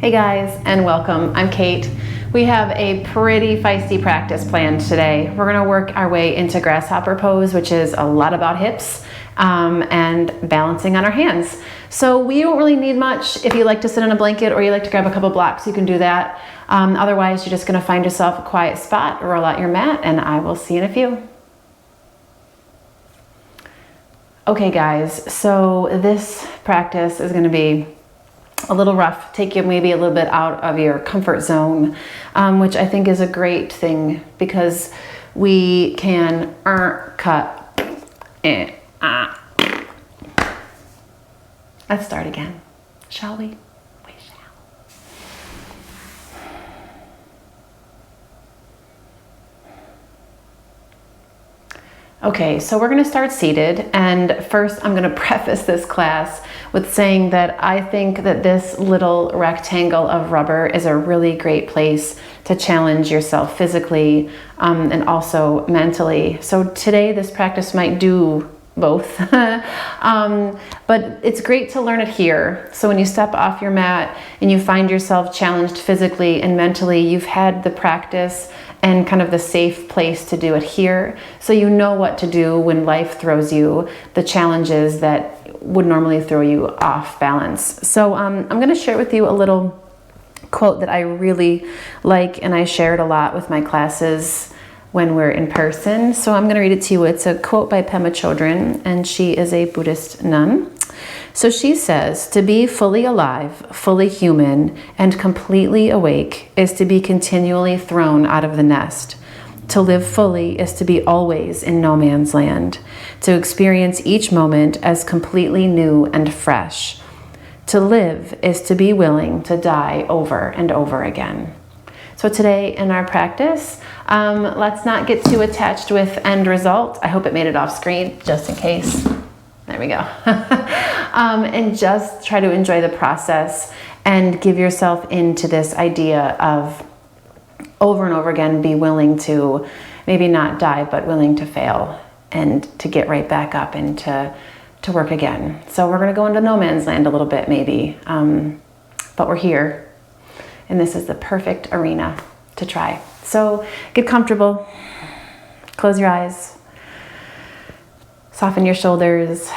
Hey guys, and welcome. I'm Kate. We have a pretty feisty practice planned today. We're gonna work our way into grasshopper pose, which is a lot about hips and balancing on our hands. So we don't really need much. If you like to sit on a blanket or you like to grab a couple blocks, you can do that. Otherwise, you're just gonna find yourself a quiet spot, roll out your mat, and I will see you in a few. Okay guys, so this practice is gonna be a little rough, take you maybe a little bit out of your comfort zone, which I think is a great thing because we can cut. Let's start again, shall we? We shall. Okay, so we're gonna start seated, and first I'm gonna preface this class with saying that I think that this little rectangle of rubber is a really great place to challenge yourself physically and also mentally. So today this practice might do both, but it's great to learn it here. So when you step off your mat and you find yourself challenged physically and mentally, you've had the practice and kind of the safe place to do it here. So you know what to do when life throws you the challenges that would normally throw you off balance. So I'm gonna share with you a little quote that I really like and I share it a lot with my classes when we're in person. So I'm gonna read it to you. It's a quote by Pema Chodron, and she is a Buddhist nun. So she says, "To be fully alive, fully human, and completely awake is to be continually thrown out of the nest. To live fully is to be always in no man's land. To experience each moment as completely new and fresh. To live is to be willing to die over and over again." So today in our practice, let's not get too attached with end result. I hope it made it off screen, just in case. There we go. And just try to enjoy the process and give yourself into this idea of over and over again, be willing to maybe not die, but willing to fail and to get right back up and to work again. So we're gonna go into no man's land a little bit maybe, but we're here. And this is the perfect arena to try. So get comfortable, close your eyes, soften your shoulders,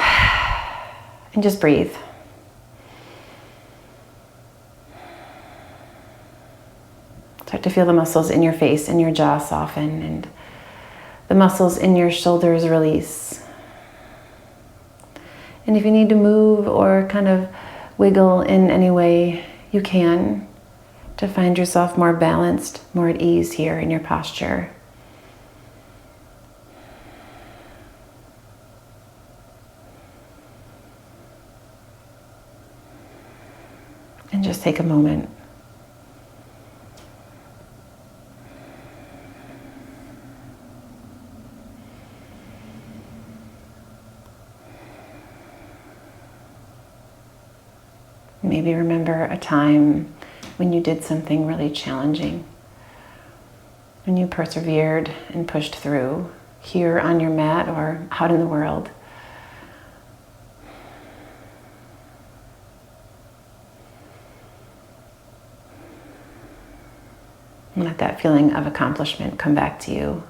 and just breathe. Start to feel the muscles in your face and your jaw soften, and the muscles in your shoulders release. And if you need to move or kind of wiggle in any way, you can, to find yourself more balanced, more at ease here in your posture. And just take a moment. Maybe remember a time when you did something really challenging, when you persevered and pushed through here on your mat or out in the world. And let that feeling of accomplishment come back to you.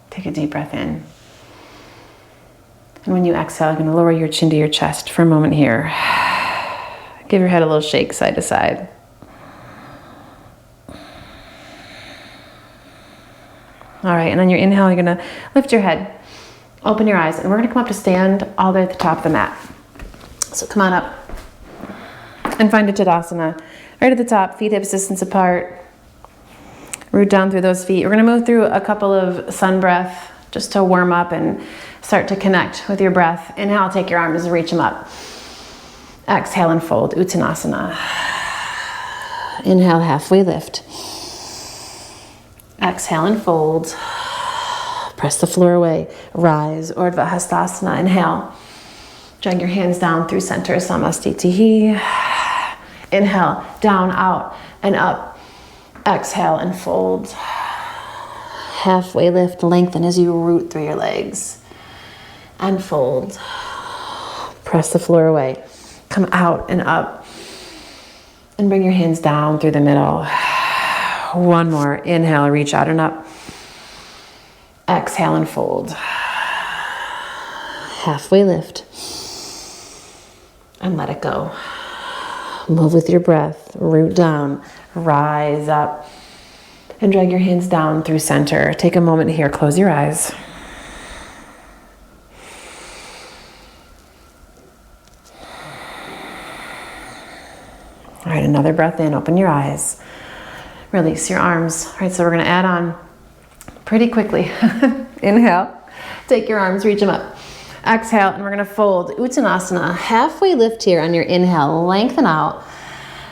Take a deep breath in. And when you exhale, you're going to lower your chin to your chest for a moment here. Give your head a little shake side to side. All right, and on your inhale, you're going to lift your head, open your eyes, and we're going to come up to stand all the way at the top of the mat. So come on up and find a Tadasana. Right at the top, feet hip distance apart. Root down through those feet. We're going to move through a couple of sun breath just to warm up and start to connect with your breath. Inhale, take your arms and reach them up. Exhale and fold, Uttanasana. Inhale, halfway lift. Exhale and fold. Press the floor away. Rise, Urdhva Hastasana. Inhale. Drag your hands down through center, Samastitihi. Inhale, down, out, and up. Exhale and fold. Halfway lift, lengthen as you root through your legs. And fold. Press the floor away. Come out and up. And bring your hands down through the middle. One more. Inhale, reach out and up. Exhale and fold. Halfway lift. And let it go. Move with your breath. Root down. Rise up. And drag your hands down through center. Take a moment here. Close your eyes. All right, another breath in. Open your eyes. Release your arms. All right, so we're going to add on pretty quickly. Inhale. Take your arms, reach them up. Exhale, and we're going to fold. Uttanasana. Halfway lift here on your inhale. Lengthen out.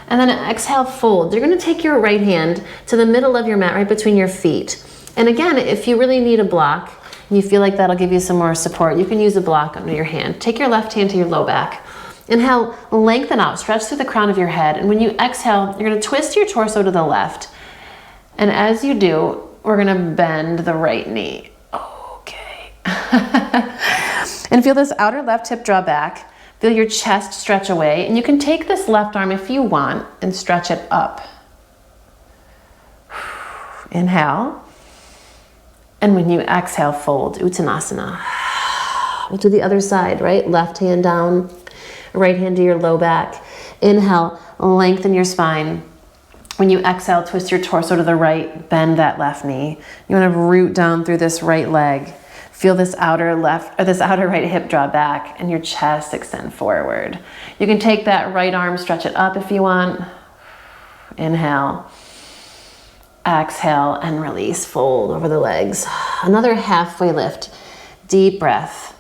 And then exhale, fold. You're going to take your right hand to the middle of your mat, right between your feet. And again, if you really need a block, and you feel like that'll give you some more support, you can use a block under your hand. Take your left hand to your low back. Inhale, lengthen out, stretch through the crown of your head. And when you exhale, you're going to twist your torso to the left. And as you do, we're going to bend the right knee. Okay. And feel this outer left hip draw back. Feel your chest stretch away, and you can take this left arm if you want and stretch it up. Inhale. And when you exhale, fold, Uttanasana. We'll do the other side, right? Left hand down, right hand to your low back. Inhale, lengthen your spine. When you exhale, twist your torso to the right, bend that left knee. You want to root down through this right leg. Feel this outer right hip draw back and your chest extend forward. You can take that right arm, stretch it up if you want. Inhale. Exhale and release, fold over the legs. Another halfway lift. Deep breath.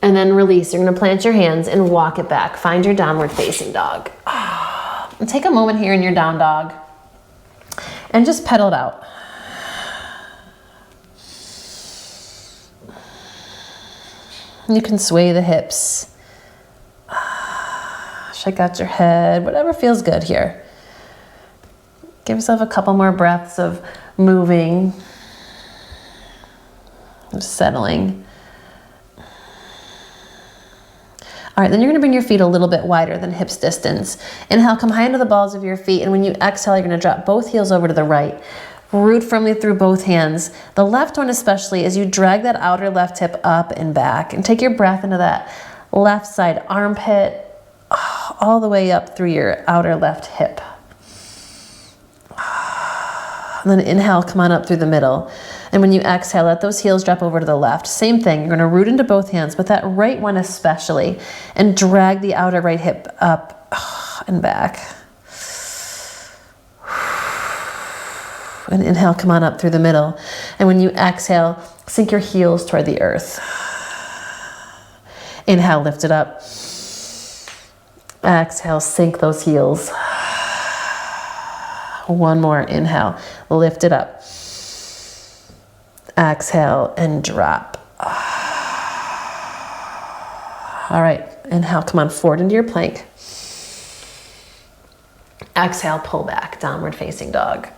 And then release. You're going to plant your hands and walk it back. Find your downward facing dog. And take a moment here in your down dog and just pedal it out. You can sway the hips. Shake out your head, whatever feels good here. Give yourself a couple more breaths of moving, just settling. All right, then you're gonna bring your feet a little bit wider than hips distance. Inhale, come high into the balls of your feet, and when you exhale, you're gonna drop both heels over to the right. Root firmly through both hands. The left one especially, as you drag that outer left hip up and back, and take your breath into that left side armpit, all the way up through your outer left hip. And then inhale, come on up through the middle. And when you exhale, let those heels drop over to the left. Same thing, you're gonna root into both hands, but that right one especially, and drag the outer right hip up and back. And inhale, come on up through the middle. And when you exhale, sink your heels toward the earth. Inhale, lift it up. Exhale, sink those heels. One more, inhale, lift it up. Exhale and drop. All right, inhale, come on forward into your plank. Exhale, pull back, downward facing dog.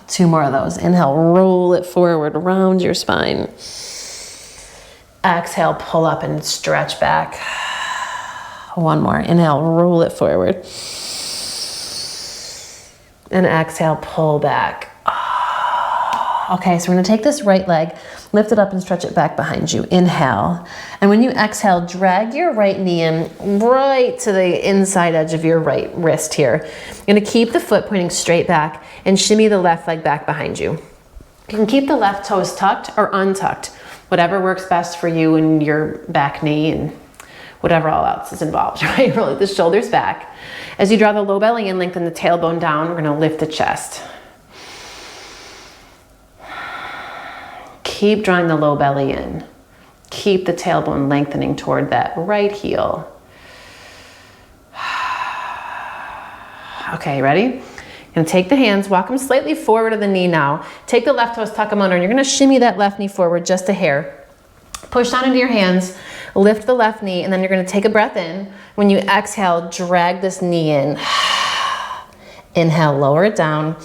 Two more of those. Inhale, roll it forward, round your spine. Exhale, pull up and stretch back. One more. Inhale, roll it forward. And exhale, pull back. Okay, so we're gonna take this right leg, lift it up and stretch it back behind you. Inhale. And when you exhale, drag your right knee in right to the inside edge of your right wrist here. You're gonna keep the foot pointing straight back and shimmy the left leg back behind you. You can keep the left toes tucked or untucked, whatever works best for you and your back knee and whatever all else is involved, right? Roll the shoulders back. As you draw the low belly in, lengthen the tailbone down, we're gonna lift the chest. Keep drawing the low belly in. Keep the tailbone lengthening toward that right heel. Okay, ready? You're gonna take the hands, walk them slightly forward of the knee now. Take the left toes, tuck them under, and you're gonna shimmy that left knee forward just a hair. Push down into your hands, lift the left knee, and then you're gonna take a breath in. When you exhale, drag this knee in. Inhale, lower it down.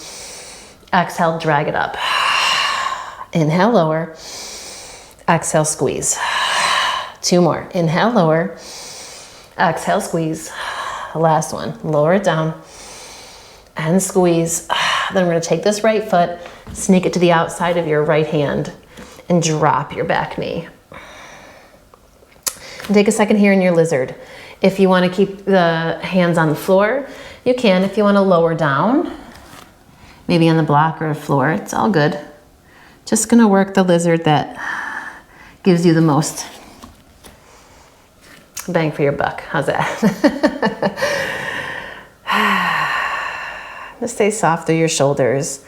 Exhale, drag it up. Inhale, lower. Exhale, squeeze. 2 more. Inhale, lower. Exhale, squeeze. Last one. Lower it down and squeeze. Then we're going to take this right foot, sneak it to the outside of your right hand, and drop your back knee. And take a second here in your lizard. If you want to keep the hands on the floor, you can. If you want to lower down, maybe on the block or the floor, it's all good. Just going to work the lizard that gives you the most bang for your buck. How's that? Just stay soft through your shoulders.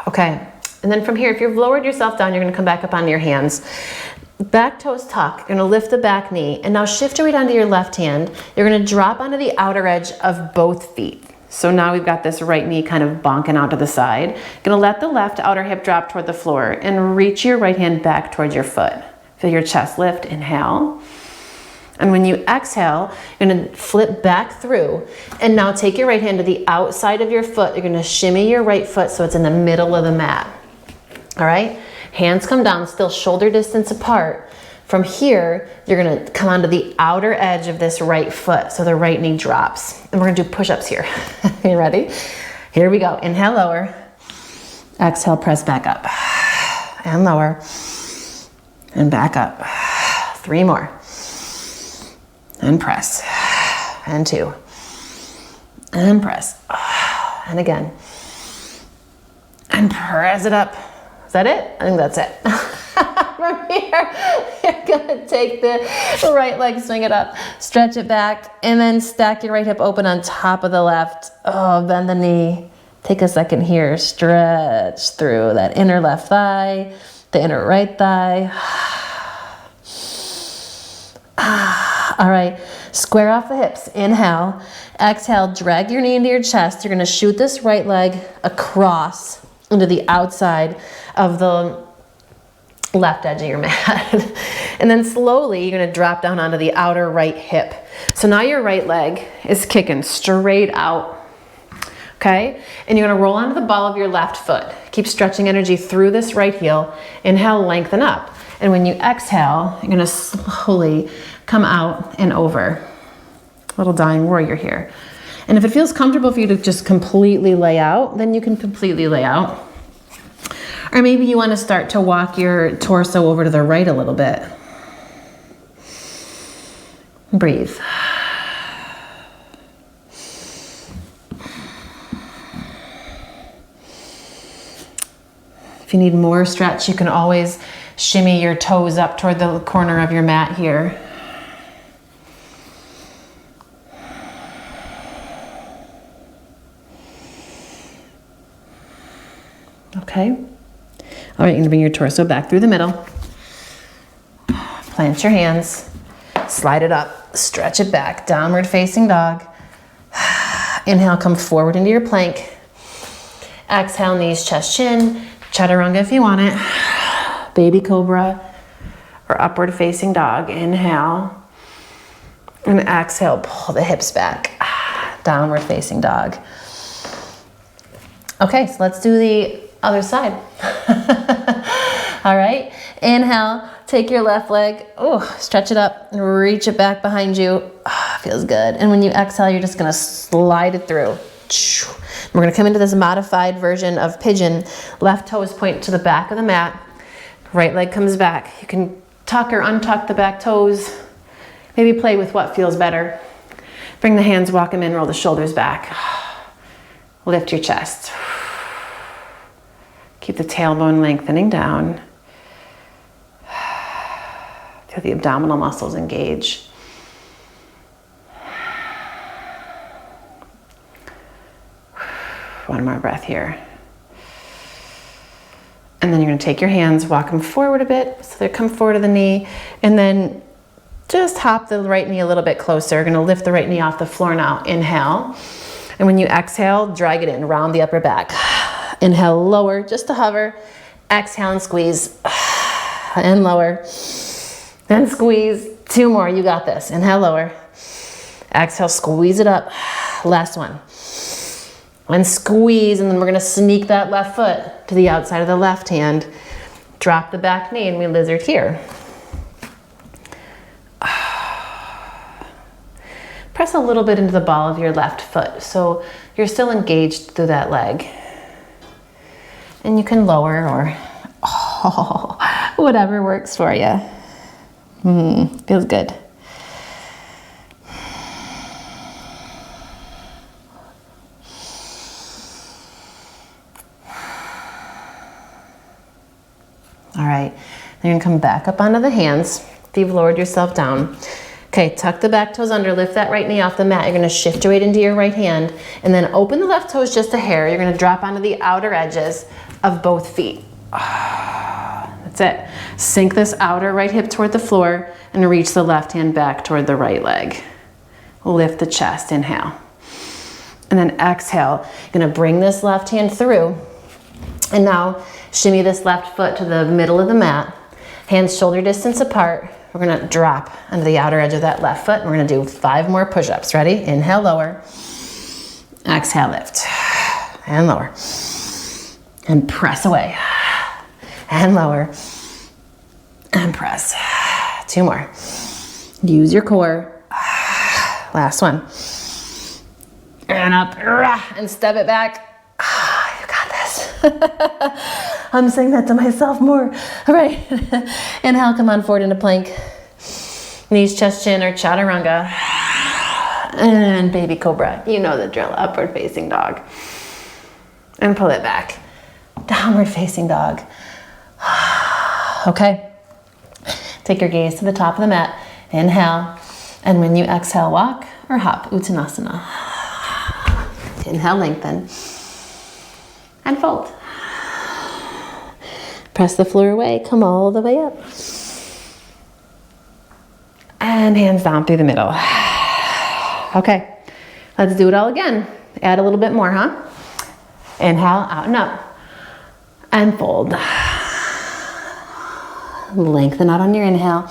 Okay, and then from here, if you've lowered yourself down, you're gonna come back up onto your hands. Back toes tuck, you're gonna lift the back knee, and now shift your weight onto your left hand. You're gonna drop onto the outer edge of both feet. So now we've got this right knee kind of bonking out to the side. Gonna let the left outer hip drop toward the floor and reach your right hand back towards your foot. Feel your chest lift, inhale. And when you exhale, you're gonna flip back through, and now take your right hand to the outside of your foot. You're gonna shimmy your right foot so it's in the middle of the mat. All right, hands come down, still shoulder distance apart. From here, you're gonna come onto the outer edge of this right foot, so the right knee drops. And we're gonna do push-ups here. You ready? Here we go. Inhale, lower. Exhale, press back up. And lower. And back up. 3 more. And press. And 2. And press. And again. And press it up. Is that it? I think that's it. From here, you're gonna take the right leg, swing it up, stretch it back, and then stack your right hip open on top of the left. Oh, bend the knee. Take a second here, stretch through that inner left thigh, the inner right thigh. All right, square off the hips. Inhale, exhale, drag your knee into your chest. You're gonna shoot this right leg across into the outside of the left edge of your mat. And then slowly you're gonna drop down onto the outer right hip. So now your right leg is kicking straight out, okay? And you're gonna roll onto the ball of your left foot. Keep stretching energy through this right heel. Inhale, lengthen up. And when you exhale, you're gonna slowly come out and over. Little dying warrior here. And if it feels comfortable for you to just completely lay out, then you can completely lay out. Or maybe you want to start to walk your torso over to the right a little bit. Breathe. If you need more stretch, you can always shimmy your toes up toward the corner of your mat here. Okay. All right, you're gonna bring your torso back through the middle. Plant your hands, slide it up, stretch it back, downward facing dog. Inhale, come forward into your plank. Exhale, knees, chest, chin. Chaturanga if you want it. Baby cobra or upward facing dog. Inhale. And exhale, pull the hips back. Downward facing dog. Okay, so let's do the other side. All right, inhale, take your left leg, stretch it up and reach it back behind you. Feels good. And when you exhale, you're just gonna slide it through. We're gonna come into this modified version of pigeon. Left toes point to the back of the mat. Right leg comes back. You can tuck or untuck the back toes. Maybe play with what feels better. Bring the hands, walk them in, roll the shoulders back. Lift your chest. Keep the tailbone lengthening down. Feel the abdominal muscles engage. One more breath here. And then you're going to take your hands, walk them forward a bit so they come forward to the knee, and then just hop the right knee a little bit closer. You're going to lift the right knee off the floor now. Inhale. And when you exhale, drag it in, round the upper back. Inhale, lower, just to hover. Exhale and squeeze. And lower. Then squeeze. 2 more, you got this. Inhale, lower. Exhale, squeeze it up. Last one. And squeeze, and then we're gonna sneak that left foot to the outside of the left hand. Drop the back knee and we lizard here. Press a little bit into the ball of your left foot so you're still engaged through that leg. And you can lower or whatever works for you. Feels good. All right, then you're gonna come back up onto the hands if you've lowered yourself down. Okay, tuck the back toes under, lift that right knee off the mat. You're gonna shift your weight into your right hand and then open the left toes just a hair. You're gonna drop onto the outer edges of both feet. That's it. Sink this outer right hip toward the floor and reach the left hand back toward the right leg. Lift the chest, inhale. And then exhale, you're gonna bring this left hand through. And now shimmy this left foot to the middle of the mat. Hands shoulder distance apart. We're gonna drop onto the outer edge of that left foot and we're gonna do 5 more push-ups. Ready? Inhale, lower. Exhale, lift. And lower. And press away. And lower. And press. 2 more. Use your core. Last one. And up. And step it back. You got this. I'm saying that to myself more. All right. Inhale, come on forward into plank. Knees, chest, chin, or chaturanga. And baby cobra. You know the drill. Upward facing dog. And pull it back. Downward facing dog. Okay. Take your gaze to the top of the mat. Inhale. And when you exhale, walk or hop. Uttanasana. Inhale, lengthen. And fold. Press the floor away, come all the way up. And hands down through the middle. Okay, let's do it all again. Add a little bit more, huh? Inhale, out and up. And fold. Lengthen out on your inhale.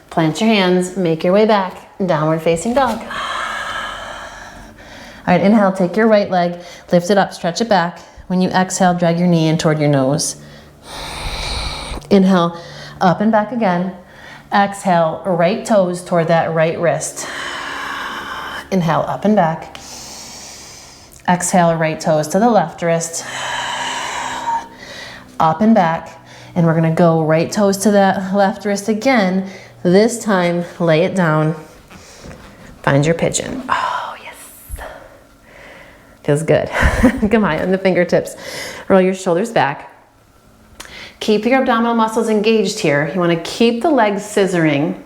Plant your hands, make your way back. Downward facing dog. All right, inhale, take your right leg, lift it up, stretch it back. When you exhale, drag your knee in toward your nose. Inhale, up and back again. Exhale, right toes toward that right wrist. Inhale, up and back. Exhale, right toes to the left wrist. Up and back. And we're gonna go right toes to that left wrist again. This time, lay it down. Find your pigeon. Oh, yes. Feels good. Come on, on the fingertips. Roll your shoulders back. Keep your abdominal muscles engaged here. You want to keep the legs scissoring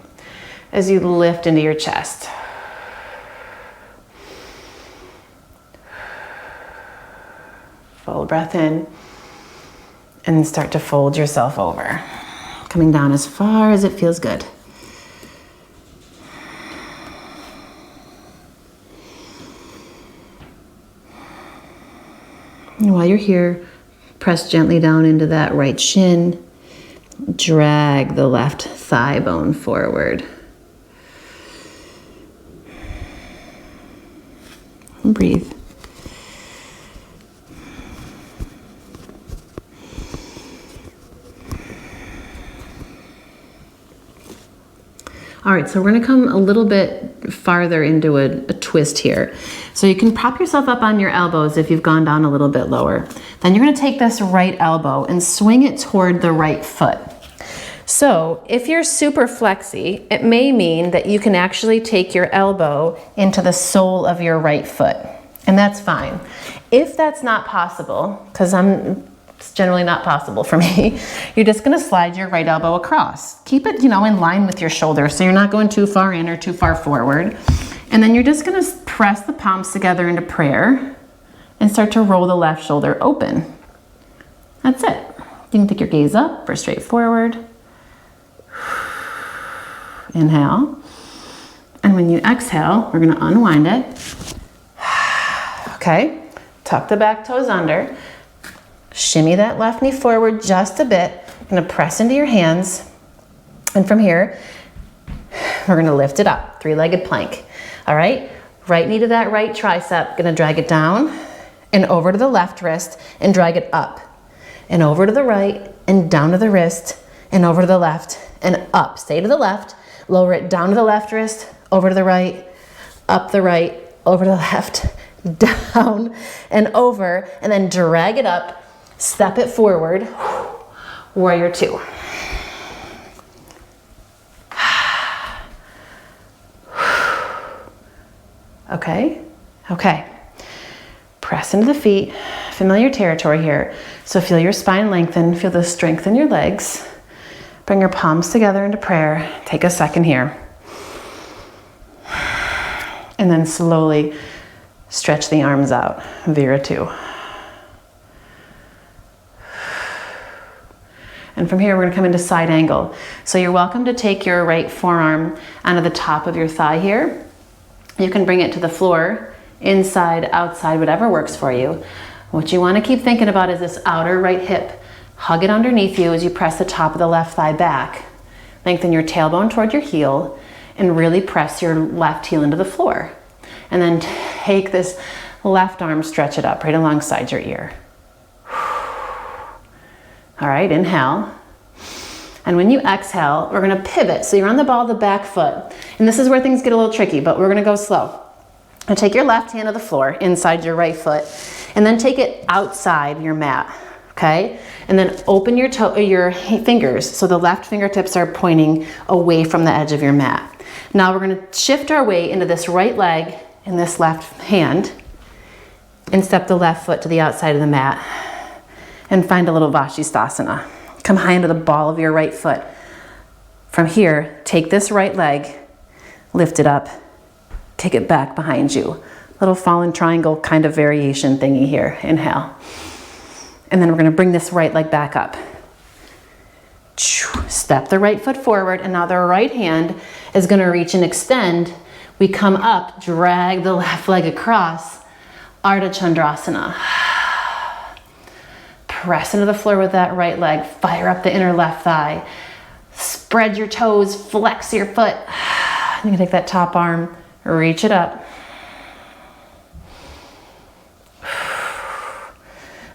as you lift into your chest. Full breath in and start to fold yourself over. Coming down as far as it feels good. And while you're here, press gently down into that right shin. Drag the left thigh bone forward. And breathe. All right, so we're gonna come a little bit farther into a twist here. So you can prop yourself up on your elbows if you've gone down a little bit lower. Then you're gonna take this right elbow and swing it toward the right foot. So if you're super flexy, it may mean that you can actually take your elbow into the sole of your right foot, and that's fine. If that's not possible, because it's generally not possible for me, you're just gonna slide your right elbow across. Keep it, in line with your shoulder so you're not going too far in or too far forward. And then you're just gonna press the palms together into prayer and start to roll the left shoulder open. That's it. You can take your gaze up or straight forward. Inhale. And when you exhale, we're gonna unwind it. Okay, tuck the back toes under. Shimmy that left knee forward just a bit. You're gonna press into your hands. And from here, We're gonna lift it up, three-legged plank. All right, right knee to that right tricep, gonna drag it down and over to the left wrist and drag it up. And over to the right and down to the wrist and over to the left and up. Stay to the left, lower it down to the left wrist, over to the right, up the right, over to the left, down and over, and then drag it up, step it forward, warrior two. Okay, okay. Press into the feet, familiar territory here. So feel your spine lengthen, feel the strength in your legs. Bring your palms together into prayer. Take a second here. And then slowly stretch the arms out, Vira two. And from here, we're gonna come into side angle. So you're welcome to take your right forearm onto the top of your thigh here. You can bring it to the floor, inside, outside, whatever works for you. What you wanna keep thinking about is this outer right hip. Hug it underneath you as you press the top of the left thigh back. Lengthen your tailbone toward your heel and really press your left heel into the floor. And then take this left arm, stretch it up right alongside your ear. All right, inhale. And when you exhale, we're gonna pivot. So you're on the ball of the back foot. And this is where things get a little tricky, but we're gonna go slow. And take your left hand to the floor, inside your right foot, and then take it outside your mat, okay? And then open your fingers so the left fingertips are pointing away from the edge of your mat. Now we're gonna shift our weight into this right leg and this left hand and step the left foot to the outside of the mat and find a little Vashisthasana. Come high into the ball of your right foot. From here, take this right leg, lift it up, kick it back behind you. Little fallen triangle kind of variation thingy here. Inhale. And then we're gonna bring this right leg back up. Step the right foot forward, and now the right hand is gonna reach and extend. We come up, drag the left leg across, Ardha Chandrasana. Press into the floor with that right leg, fire up the inner left thigh. Spread your toes, flex your foot. You can take that top arm, reach it up.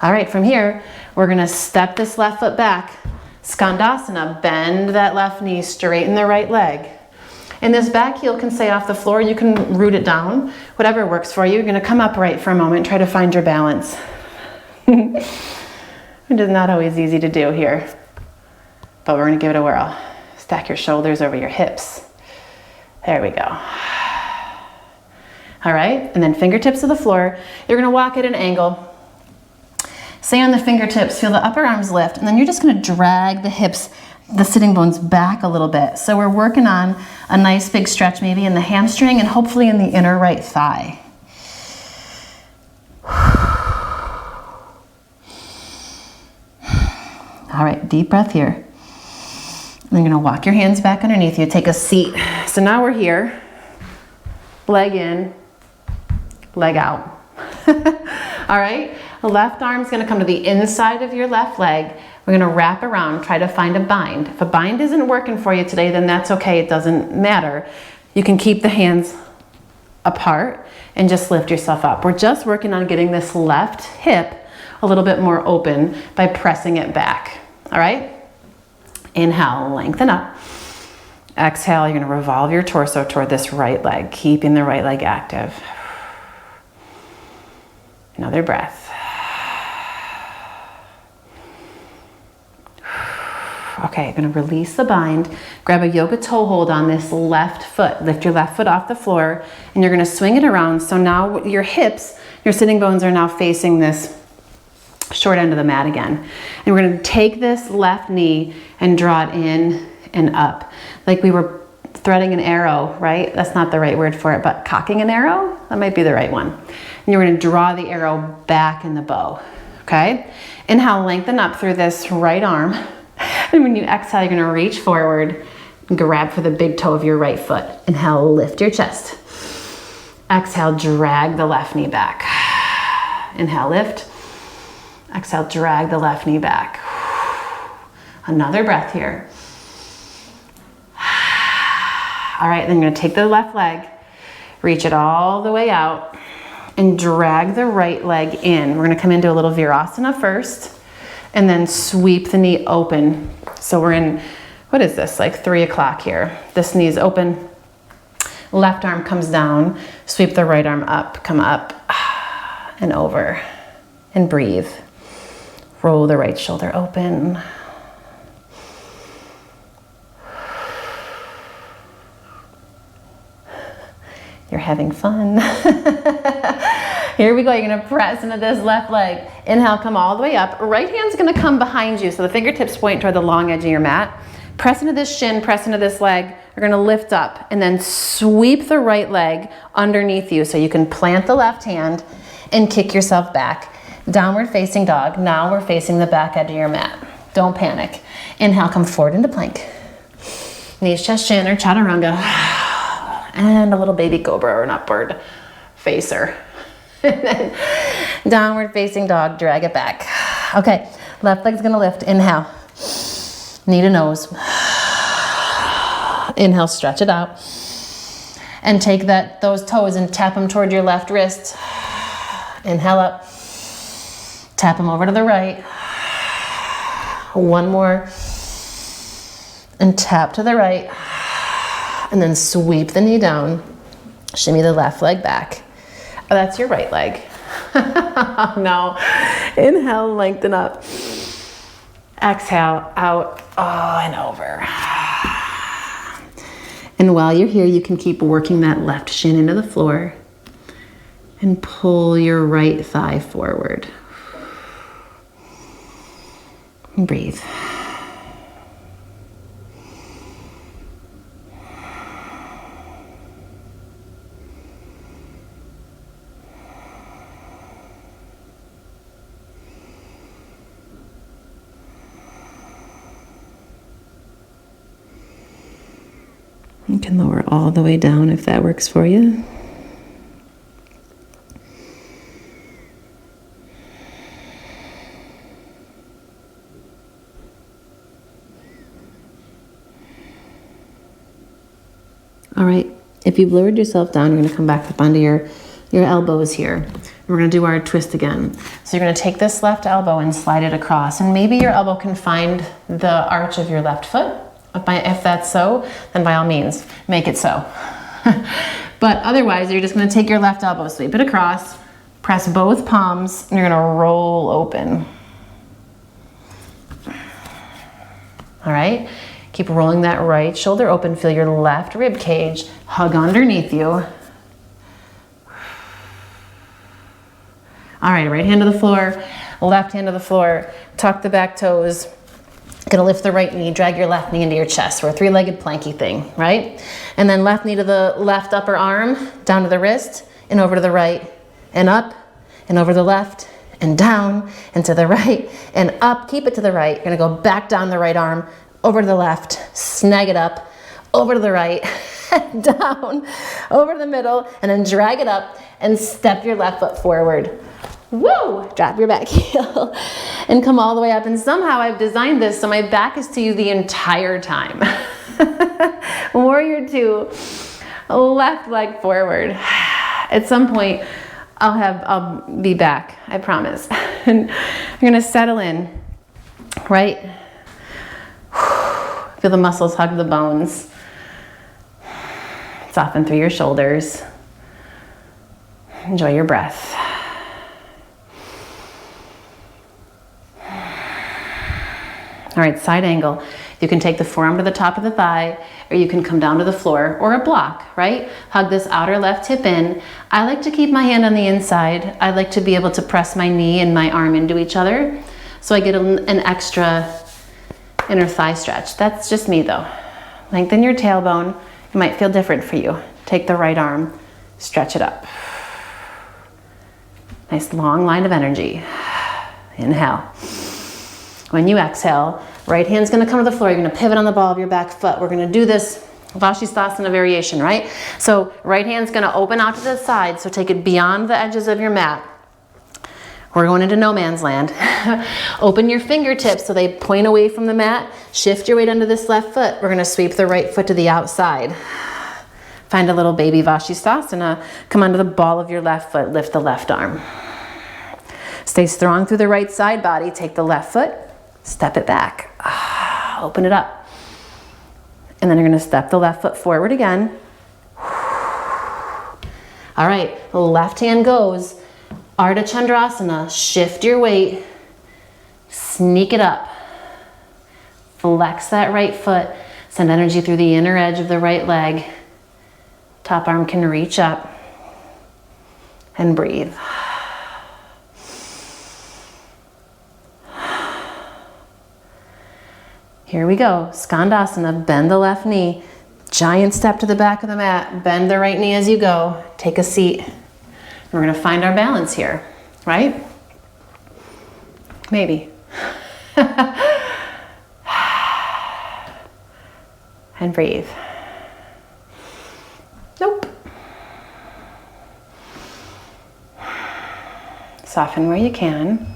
All right, from here, we're gonna step this left foot back, Skandasana, bend that left knee, straighten the right leg. And this back heel can stay off the floor, you can root it down, whatever works for you. You're gonna come upright for a moment, try to find your balance. It is not always easy to do here, but we're gonna give it a whirl. Stack your shoulders over your hips. There we go. All right, and then fingertips to the floor. You're gonna walk at an angle. Stay on the fingertips, feel the upper arms lift, and then you're just gonna drag the hips, the sitting bones back a little bit. So we're working on a nice big stretch maybe in the hamstring and hopefully in the inner right thigh. All right, deep breath here. And you're gonna walk your hands back underneath you, take a seat. So now we're here, leg in, leg out. All right, the left arm's gonna come to the inside of your left leg. We're gonna wrap around, try to find a bind. If a bind isn't working for you today, then that's okay, it doesn't matter. You can keep the hands apart and just lift yourself up. We're just working on getting this left hip a little bit more open by pressing it back, all right? Inhale, lengthen up. Exhale, you're gonna revolve your torso toward this right leg, keeping the right leg active. Another breath. Okay, you're gonna release the bind, grab a yoga toe hold on this left foot, lift your left foot off the floor, and you're gonna swing it around. So now your hips, your sitting bones are now facing this short end of the mat again. And we're gonna take this left knee and draw it in and up. Like we were threading an arrow, right? That's not the right word for it, but cocking an arrow, that might be the right one. And you're gonna draw the arrow back in the bow, okay? Inhale, lengthen up through this right arm. And when you exhale, you're gonna reach forward and grab for the big toe of your right foot. Inhale, lift your chest. Exhale, drag the left knee back. Inhale, lift. Exhale, drag the left knee back. Another breath here. All right, then you're gonna take the left leg, reach it all the way out, and drag the right leg in. We're gonna come into a little Virasana first, and then sweep the knee open. So we're in, what is this, like 3 o'clock here. This knee's open, left arm comes down, sweep the right arm up, come up and over, and breathe. Roll the right shoulder open. You're having fun. Here we go, you're gonna press into this left leg. Inhale, come all the way up. Right hand's gonna come behind you, so the fingertips point toward the long edge of your mat. Press into this shin, press into this leg. You're gonna lift up and then sweep the right leg underneath you so you can plant the left hand and kick yourself back. Downward facing dog. Now we're facing the back edge of your mat. Don't panic. Inhale, come forward into plank. Knees, chest, chin, or chaturanga. And a little baby cobra or an upward facer. And then downward facing dog, drag it back. Okay, left leg's gonna lift. Inhale, knee to nose. Inhale, stretch it out. And take those toes and tap them toward your left wrist. Inhale up. Tap them over to the right. One more. And tap to the right. And then sweep the knee down. Shimmy the left leg back. Oh, that's your right leg. No. Inhale, lengthen up. Exhale, out, and over. And while you're here, you can keep working that left shin into the floor and pull your right thigh forward. And breathe. You can lower all the way down if that works for you. All right, if you've lowered yourself down, you're going to come back up onto your elbows here. We're going to do our twist again. So you're going to take this left elbow and slide it across, and maybe your elbow can find the arch of your left foot. If that's so, then by all means, make it so. But otherwise, you're just going to take your left elbow, sweep it across, press both palms, and you're going to roll open. All right, keep rolling that right shoulder open. Feel your left rib cage hug underneath you. All right, right hand to the floor, left hand to the floor, tuck the back toes. Gonna lift the right knee, drag your left knee into your chest. We're a three-legged planky thing, right? And then left knee to the left upper arm, down to the wrist, and over to the right, and up, and over the left, and down, and to the right, and up. Keep it to the right. You're gonna go back down the right arm, over to the left, snag it up, over to the right, down, over to the middle, and then drag it up, and step your left foot forward. Woo! Drop your back heel and come all the way up. And somehow I've designed this so my back is to you the entire time. Warrior 2, left leg forward. At some point, I'll be back, I promise. And you're gonna settle in, right? Feel the muscles hug the bones. Soften through your shoulders. Enjoy your breath. All right, side angle. You can take the forearm to the top of the thigh, or you can come down to the floor, or a block, right? Hug this outer left hip in. I like to keep my hand on the inside. I like to be able to press my knee and my arm into each other, so I get an extra inner thigh stretch. That's just me though. Lengthen your tailbone. It might feel different for you. Take the right arm, stretch it up. Nice long line of energy. Inhale. When you exhale, right hand's gonna come to the floor. You're gonna pivot on the ball of your back foot. We're gonna do this Vashisthasana variation, right? So right hand's gonna open out to the side, so take it beyond the edges of your mat. We're going into no man's land. Open your fingertips so they point away from the mat. Shift your weight under this left foot. We're gonna sweep the right foot to the outside. Find a little baby Vashisthasana. Come onto the ball of your left foot, lift the left arm. Stay strong through the right side body. Take the left foot, step it back. Open it up. And then you're gonna step the left foot forward again. All right, left hand goes. Ardha Chandrasana, shift your weight, sneak it up. Flex that right foot, send energy through the inner edge of the right leg. Top arm can reach up and breathe. Here we go, Skandasana, bend the left knee, giant step to the back of the mat, bend the right knee as you go, take a seat. We're gonna find our balance here, right? Maybe. And breathe. Nope. Soften where you can,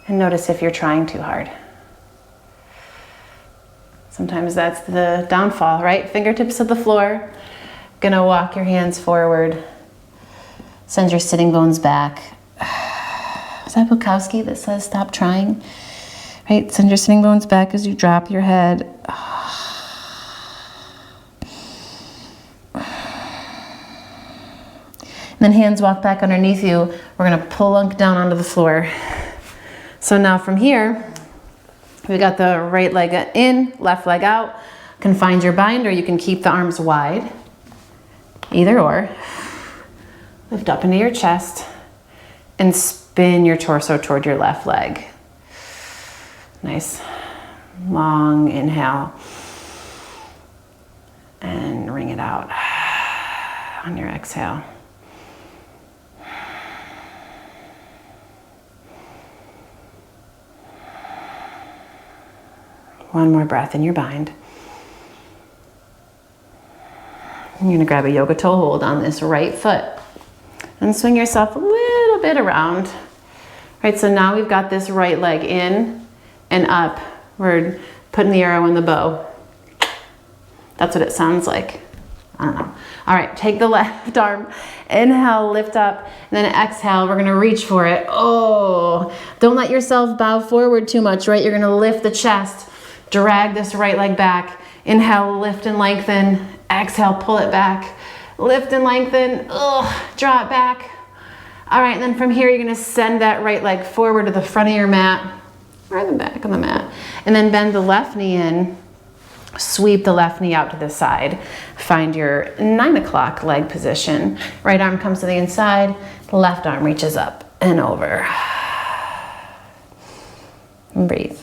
and notice if you're trying too hard. Sometimes that's the downfall, right? Fingertips to the floor. Gonna walk your hands forward. Send your sitting bones back. Is that Bukowski that says stop trying? Right? Send your sitting bones back as you drop your head. And then hands walk back underneath you. We're gonna plunk down onto the floor. So now from here, we got the right leg in, left leg out. You can find your bind, or you can keep the arms wide. Either or. Lift up into your chest and spin your torso toward your left leg. Nice long inhale. And wring it out on your exhale. One more breath in your bind. You're gonna grab a yoga toe hold on this right foot and swing yourself a little bit around. Right, so now we've got this right leg in and up. We're putting the arrow in the bow. That's what it sounds like. I don't know. All right, take the left arm, inhale, lift up, and then exhale, we're gonna reach for it. Oh, don't let yourself bow forward too much, right? You're gonna lift the chest, drag this right leg back. Inhale, lift and lengthen. Exhale, pull it back. Lift and lengthen, draw it back. All right, and then from here, you're gonna send that right leg forward to the front of your mat, or the back of the mat, and then bend the left knee in, sweep the left knee out to the side. Find your 9 o'clock leg position. Right arm comes to the inside, the left arm reaches up and over. And breathe.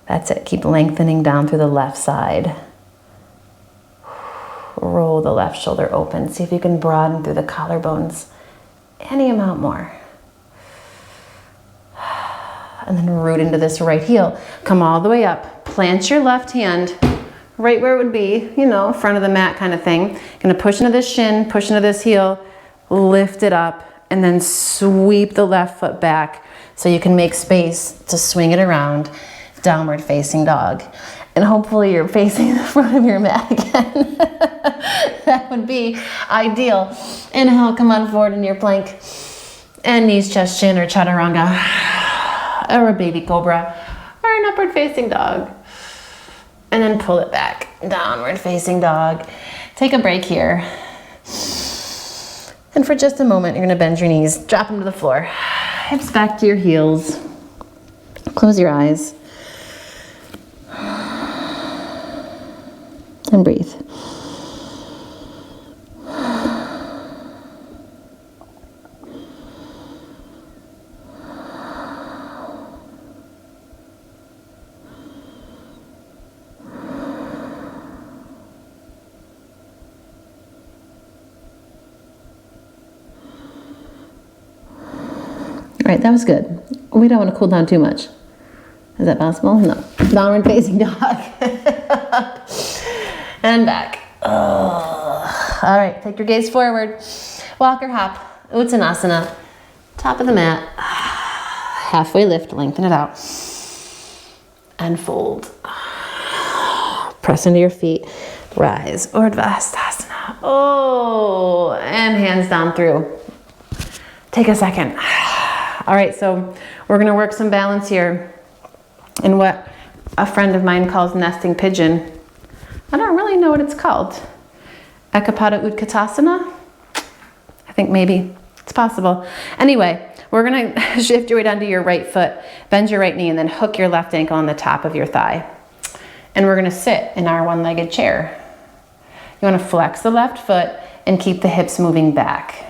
That's it, keep lengthening down through the left side. Roll the left shoulder open. See if you can broaden through the collarbones any amount more. And then root into this right heel. Come all the way up. Plant your left hand right where it would be, you know, front of the mat kind of thing. Gonna push into this shin, push into this heel, lift it up, and then sweep the left foot back so you can make space to swing it around. Downward facing dog. And hopefully you're facing the front of your mat again. That would be ideal. Inhale, come on forward in your plank. And knees, chest, chin, or chaturanga. Or a baby cobra. Or an upward facing dog. And then pull it back. Downward facing dog. Take a break here. And for just a moment, you're gonna bend your knees. Drop them to the floor. Hips back to your heels. Close your eyes. And breathe. All right, that was good. We don't want to cool down too much. Is that possible? No. Downward facing dog. And back. All right, take your gaze forward. Walk or hop. Uttanasana. Top of the mat. Halfway lift, lengthen it out. and fold. Press into your feet, rise, Urdhva Hastasana. Oh, and hands down through. Take a second. All right, so we're gonna work some balance here in what a friend of mine calls nesting pigeon. I don't really know what it's called. Ekapada Utkatasana? I think maybe, it's possible. Anyway, we're gonna shift your weight onto your right foot, bend your right knee, and then hook your left ankle on the top of your thigh. And we're gonna sit in our one-legged chair. You wanna flex the left foot and keep the hips moving back.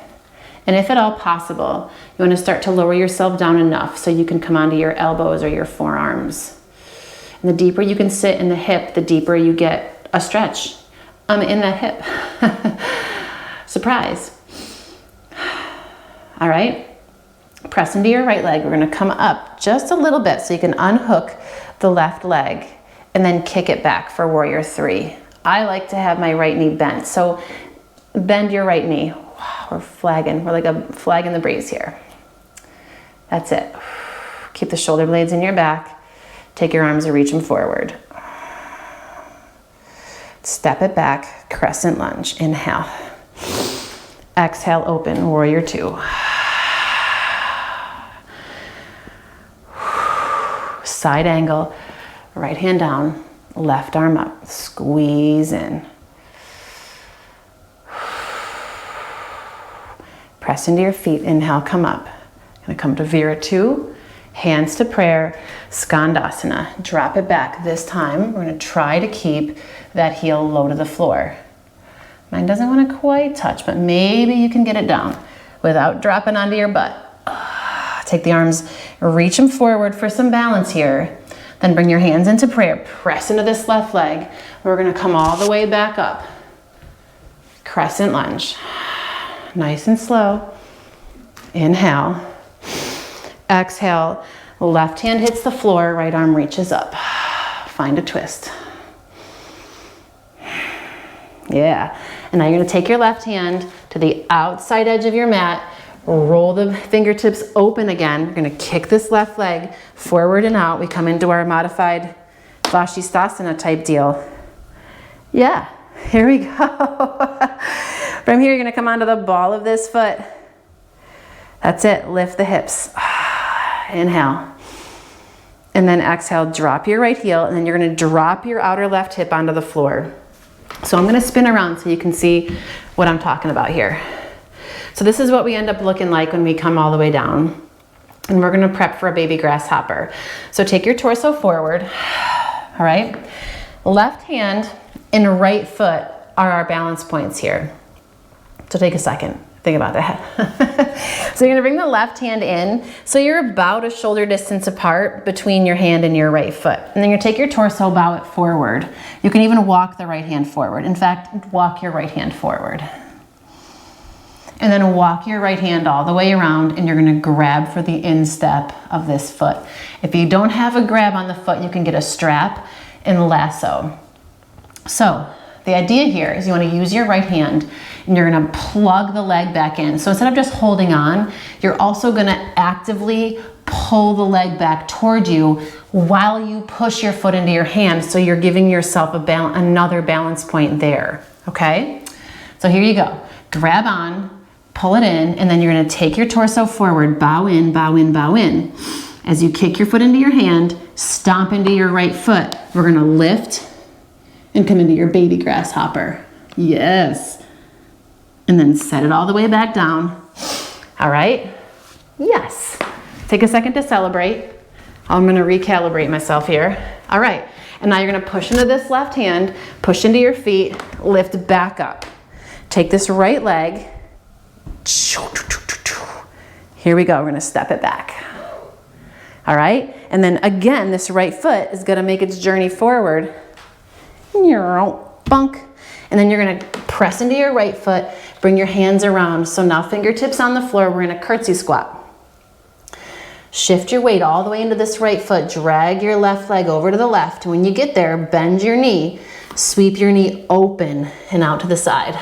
And if at all possible, you wanna start to lower yourself down enough so you can come onto your elbows or your forearms. And the deeper you can sit in the hip, the deeper you get a stretch in that hip. Surprise. All right, press into your right leg. We're gonna come up just a little bit so you can unhook the left leg and then kick it back for warrior three. I like to have my right knee bent, so bend your right knee. We're flagging, we're like a flag in the breeze here. That's it. Keep the shoulder blades in your back. Take your arms and reach them forward. Step it back, crescent lunge, inhale. Exhale, open, warrior two. Side angle, right hand down, left arm up, squeeze in. Press into your feet, inhale, come up. Gonna come to Vira 2, hands to prayer, Skandasana. Drop it back. This time, we're gonna try to keep that heel low to the floor. Mine doesn't wanna quite touch, but maybe you can get it down without dropping onto your butt. Take the arms, reach them forward for some balance here. Then bring your hands into prayer. Press into this left leg. We're gonna come all the way back up. Crescent lunge. Nice and slow. Inhale. Exhale. Left hand hits the floor, right arm reaches up. Find a twist. Yeah. And now you're gonna take your left hand to the outside edge of your mat. Roll the fingertips open again. We're gonna kick this left leg forward and out. We come into our modified Vashisthasana type deal. Yeah, here we go. From here, you're gonna come onto the ball of this foot. That's it, lift the hips. Inhale. And then exhale, drop your right heel, and then you're gonna drop your outer left hip onto the floor. So I'm gonna spin around so you can see what I'm talking about here. So this is what we end up looking like when we come all the way down. And we're gonna prep for a baby grasshopper. So take your torso forward, all right? Left hand and right foot are our balance points here. So take a second, think about that. So you're gonna bring the left hand in. So you're about a shoulder distance apart between your hand and your right foot. And then you're gonna take your torso, bow it forward. You can even walk the right hand forward. In fact, walk your right hand forward. And then walk your right hand all the way around and you're gonna grab for the instep of this foot. If you don't have a grab on the foot, you can get a strap and lasso. So the idea here is you wanna use your right hand and you're gonna plug the leg back in. So instead of just holding on, you're also gonna actively pull the leg back toward you while you push your foot into your hand. So you're giving yourself another balance point there, okay? So here you go, grab on, pull it in, and then you're gonna take your torso forward, bow in, bow in, bow in. As you kick your foot into your hand, stomp into your right foot. We're gonna lift and come into your baby grasshopper. Yes. And then set it all the way back down. All right? Yes. Take a second to celebrate. I'm gonna recalibrate myself here. All right, and now you're gonna push into this left hand, push into your feet, lift back up. Take this right leg. Here we go, we're gonna step it back. All right, and then again, this right foot is gonna make its journey forward. Bunk. And then you're gonna press into your right foot, bring your hands around. So now fingertips on the floor, we're in a curtsy squat. Shift your weight all the way into this right foot, drag your left leg over to the left. When you get there, bend your knee, sweep your knee open and out to the side.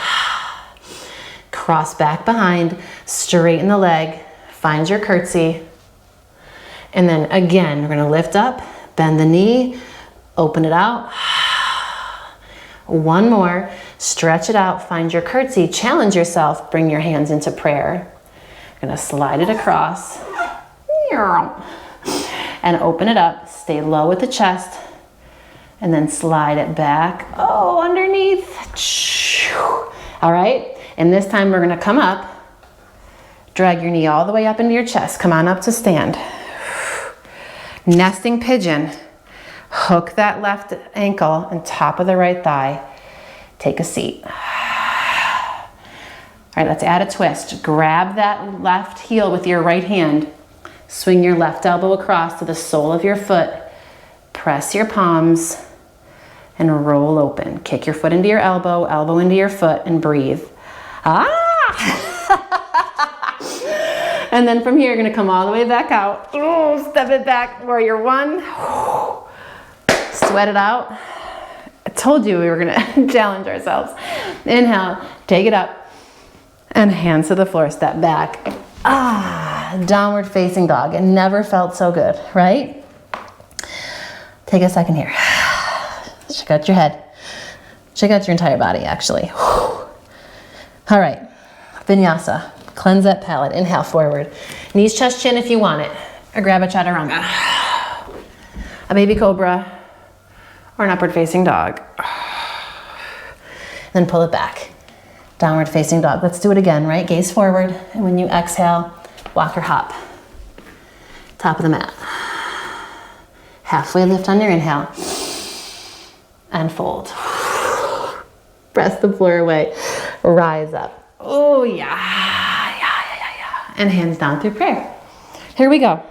Cross back behind, straighten the leg, find your curtsy. And then again, we're gonna lift up, Bend the knee, open it out. One more, stretch it out, find your curtsy, challenge yourself, bring your hands into prayer. You're gonna slide it across and open it up, stay low with the chest, and then slide it back, underneath. All right, and this time we're gonna come up, drag your knee all the way up into your chest, come on up to stand. Nesting pigeon, hook that left ankle and top of the right thigh, take a seat. All right, let's add a twist. Grab that left heel with your right hand, swing your left elbow across to the sole of your foot, press your palms, and roll open. Kick your foot into your elbow, elbow into your foot, and breathe. And then from here, you're gonna come all the way back out. Step it back, warrior one. Sweat it out. I told you we were gonna challenge ourselves. Inhale, take it up, and hands to the floor, step back. Downward facing dog. It never felt so good, right? Take a second here. Check out your head. Check out your entire body, actually. All right, vinyasa. Cleanse that palate. Inhale, forward. Knees, chest, chin if you want it. Or grab a chaturanga. A baby cobra. Or an upward facing dog. Then pull it back. Downward facing dog. Let's do it again, right? Gaze forward. And when you exhale, walk or hop. Top of the mat. Halfway lift on your inhale. And fold. Press the floor away. Rise up. Oh, yeah. And hands down through prayer. Here we go.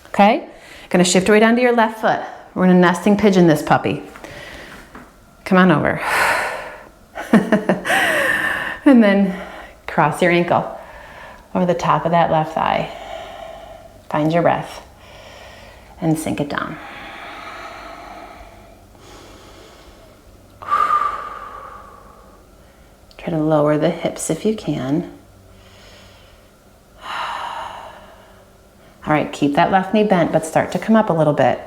Okay? Gonna shift right onto your left foot. We're gonna nesting pigeon this puppy. Come on over. And then cross your ankle over the top of that left thigh. Find your breath and sink it down. Try to lower the hips if you can. All right, keep that left knee bent, but start to come up a little bit.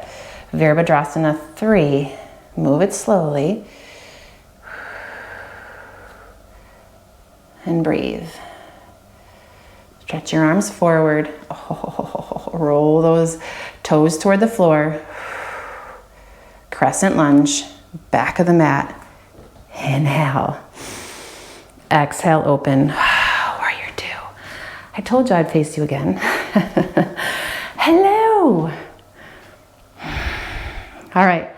Virabhadrasana 3, move it slowly. And breathe. Stretch your arms forward. Roll those toes toward the floor. Crescent lunge, back of the mat. Inhale. Exhale, open. Warrior 2. I told you I'd face you again. Hello. All right,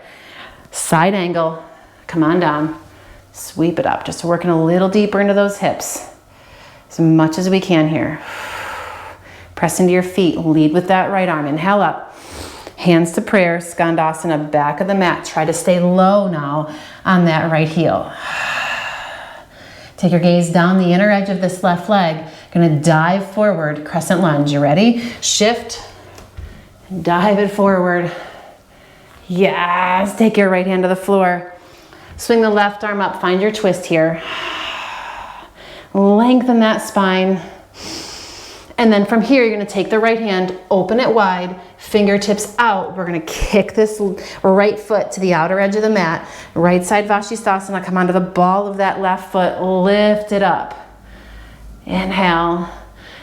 side angle, come on down, sweep it up. Just working a little deeper into those hips, as much as we can here. Press into your feet, lead with that right arm. Inhale up, hands to prayer, Skandasana, back of the mat. Try to stay low now on that right heel. Take your gaze down the inner edge of this left leg. Gonna dive forward, crescent lunge. You ready? Shift, dive it forward. Yes, take your right hand to the floor. Swing the left arm up, find your twist here. Lengthen that spine. And then from here, you're gonna take the right hand, open it wide, fingertips out. We're gonna kick this right foot to the outer edge of the mat. Right side Vashisthasana, come onto the ball of that left foot, lift it up. Inhale.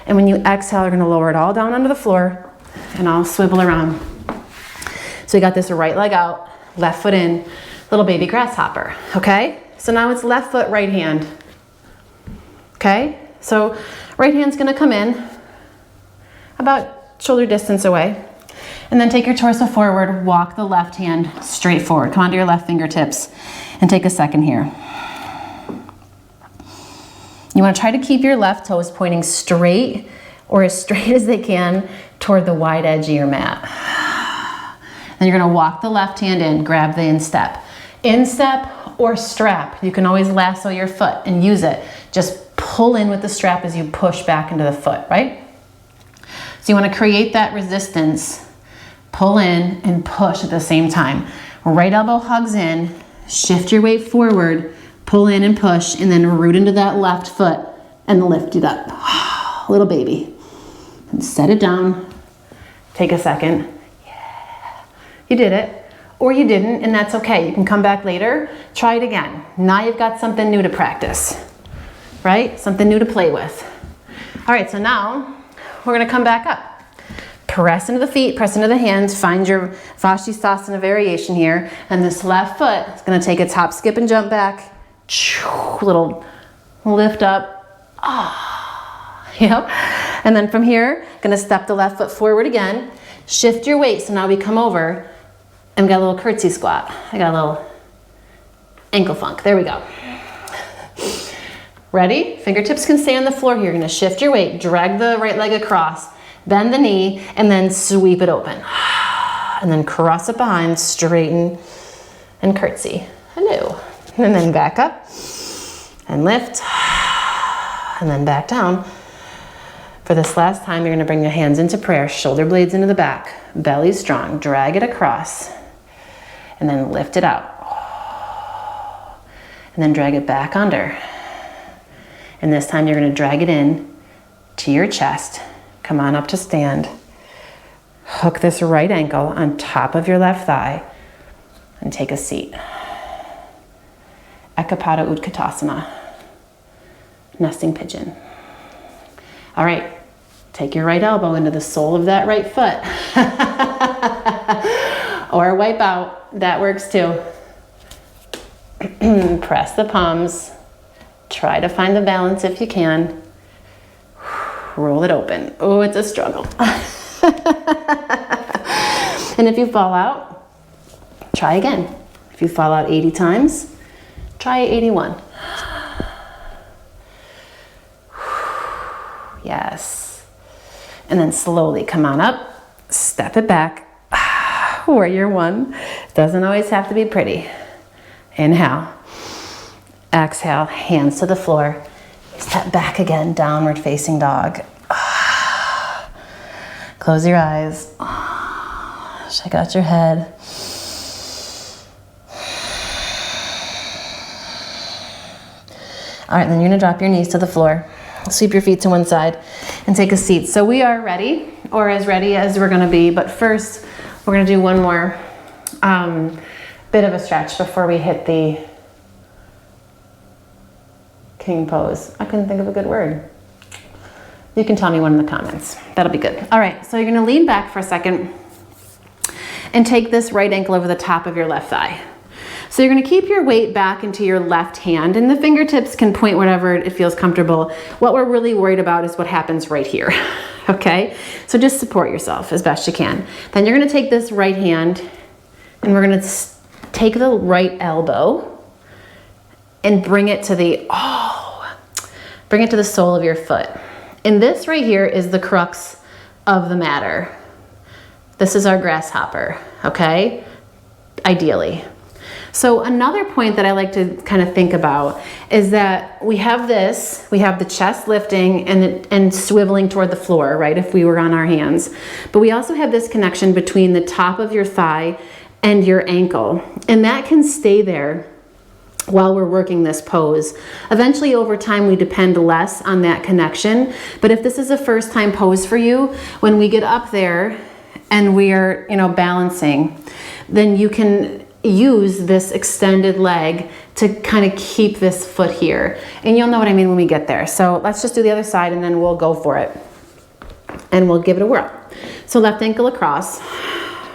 And when you exhale, you're gonna lower it all down onto the floor and I'll swivel around. So we got this right leg out, left foot in, little baby grasshopper, okay? So now it's left foot, right hand, okay? So right hand's gonna come in about shoulder distance away, and then take your torso forward, walk the left hand straight forward. Come onto your left fingertips and take a second here. You wanna try to keep your left toes pointing straight or as straight as they can toward the wide edge of your mat. Then you're gonna walk the left hand in, grab the instep. Instep or strap, you can always lasso your foot and use it. Just pull in with the strap as you push back into the foot, right? So you wanna create that resistance, pull in and push at the same time. Right elbow hugs in, shift your weight forward, pull in and push, and then root into that left foot and lift it up. Little baby. And set it down, take a second. you did it, or you didn't, and that's okay. You can come back later, try it again. Now you've got something new to practice, right? Something new to play with. All right, so now we're gonna come back up. Press into the feet, press into the hands, find your Vashisthasana variation here, and this left foot is gonna take its hop, skip, and jump back. Little lift up. Yep. And then from here, gonna step the left foot forward again, shift your weight, so now we come over and we got a little curtsy squat. I got a little ankle funk. There we go. Ready? Fingertips can stay on the floor here. You're gonna shift your weight, drag the right leg across, bend the knee, and then sweep it open. And then cross it behind, straighten, and curtsy. Hello. And then back up, and lift, and then back down. For this last time, you're gonna bring your hands into prayer, shoulder blades into the back, belly strong, drag it across, and then lift it out. And then drag it back under. And this time you're gonna drag it in to your chest. Come on up to stand. Hook this right ankle on top of your left thigh and take a seat. Ekapada Utkatasana, nesting pigeon. All right, take your right elbow into the sole of that right foot. Or wipe out, that works too. Press the palms. Try to find the balance if you can. Roll it open. Oh, it's a struggle. And if you fall out, try again. If you fall out 80 times, try 81. Yes. And then slowly come on up, step it back. Warrior one. Doesn't always have to be pretty. Inhale. Exhale, hands to the floor. Step back again, downward facing dog. Close your eyes. Shake out your head. All right, then you're gonna drop your knees to the floor. Sweep your feet to one side and take a seat. So we are ready, or as ready as we're gonna be, but first we're gonna do one more bit of a stretch before we hit the king pose. I couldn't think of a good word. You can tell me one in the comments. That'll be good. All right, so you're gonna lean back for a second and take this right ankle over the top of your left thigh. So you're gonna keep your weight back into your left hand, and the fingertips can point wherever it feels comfortable. What we're really worried about is what happens right here, okay? So just support yourself as best you can. Then you're gonna take this right hand and we're gonna take the right elbow and bring it to the, bring it to the sole of your foot. And this right here is the crux of the matter. This is our grasshopper, okay? Ideally. So another point that I like to kind of think about is that we have this, we have the chest lifting and swiveling toward the floor, right? If we were on our hands. But we also have this connection between the top of your thigh and your ankle. And that can stay there while we're working this pose. Eventually over time we depend less on that connection, but if this is a first time pose for you, when we get up there and we are, balancing, then you can use this extended leg to kind of keep this foot here. And you'll know what I mean when we get there. So let's just do the other side and then we'll go for it. And we'll give it a whirl. So left ankle across,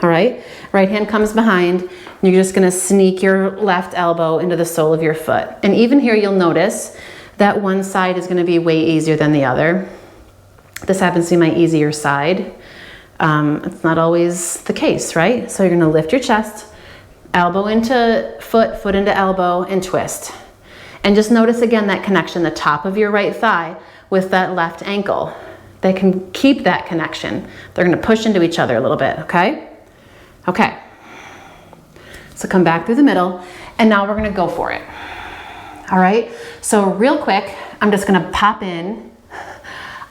all right? Right hand comes behind. You're just gonna sneak your left elbow into the sole of your foot. And even here you'll notice that one side is gonna be way easier than the other. This happens to be my easier side. It's not always the case, right? So you're gonna lift your chest, elbow into foot, foot into elbow, and twist. And just notice again that connection, the top of your right thigh with that left ankle. They can keep that connection. They're gonna push into each other a little bit, okay? Okay. So come back through the middle, and now we're gonna go for it. All right, so real quick, I'm just gonna pop in,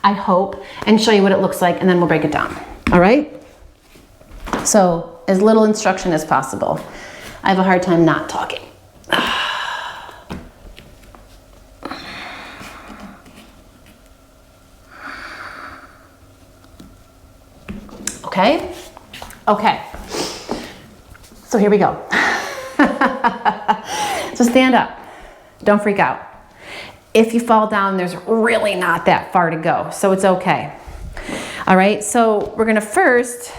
I hope, and show you what it looks like, and then we'll break it down, all right? So as little instruction as possible. I have a hard time not talking. Okay, okay. So here we go. So stand up, don't freak out. If you fall down, there's really not that far to go, so it's okay. All right, so we're gonna first